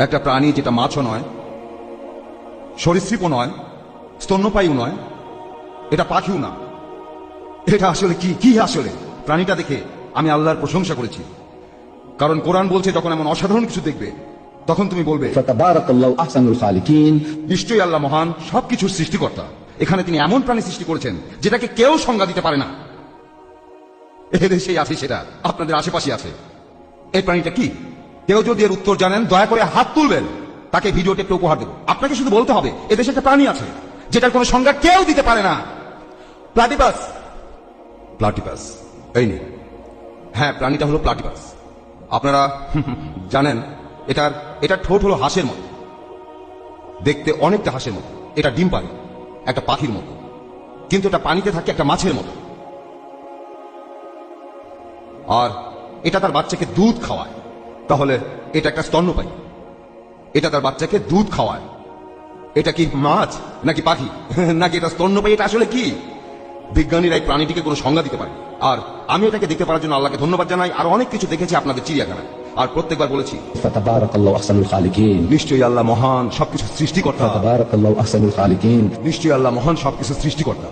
একটা প্রাণী যেটা মাছও নয়, সরীসৃপও নয়, স্তন্যপায়ীও নয়, এটা পাখিও না। এটা আসলে কি কি আসলে প্রাণীটা দেখে আমি আল্লাহর প্রশংসা করেছি, কারণ কোরআন বলছে যখন এমন অসাধারণ কিছু দেখবে তখন তুমি বলবে ফাতাবারাকাল্লাহু আহসানুল খালিকিন। নিশ্চয়ই আল্লাহ মহান, সবকিছুর সৃষ্টিকর্তা। এখানে তিনি এমন প্রাণী সৃষ্টি করেছেন যেটাকে কেউ সংজ্ঞা দিতে পারে না। এদেশেই আছে, সেটা আপনাদের আশেপাশে আছে। এই প্রাণীটা কি? কেউ যদি এর উত্তর জানেন দয়া করে হাত তুলবেন, তাকে ভিডিওটি একটু উপহার দেব। আপনাকে শুধু বলতে হবে এদেশে একটা প্রাণী আছে যেটার কোনো সংজ্ঞা কেউ দিতে পারে না। প্লাটিপাস। প্লাটিপাস, এই নিন। হ্যাঁ, প্রাণীটা হলো প্লাটিপাস। আপনারা জানেন এটার ঠোঁট হলো হাঁসের মতো, দেখতে অনেকটা হাঁসের মতো। এটা ডিম পারে একটা পাখির মতো, কিন্তু এটা পানিতে থাকে একটা মাছের মতো। আর এটা তার বাচ্চাকে দুধ খাওয়ায়। তাহলে এটা একটা স্তন্যপায়ী, এটা তার বাচ্চাকে দুধ খাওয়ায়। এটা কি মাছ নাকি পাখি নাকি এটা স্তন্যপায়ী? এটা আসলে কি? বিজ্ঞানীরা এই প্রাণীটিকে কোনো সংজ্ঞা দিতে পারে। আর আমি এটাকে দেখতে পারার জন্য আল্লাহকে ধন্যবাদ জানাই। আর অনেক কিছু দেখেছি আপনাদের চিড়িয়াখানায়, আর প্রত্যেকবার বলেছি ফাতাবারাকাল্লাহু আহসানুল খালিকিন। নিশ্চয়ই আল্লাহ মহান, সবকিছু সৃষ্টিকর্তা। ফাতাবারাকাল্লাহু আহসানুল খালিকিন। নিশ্চয়ই আল্লাহ মহান, সবকিছু সৃষ্টিকর্তা।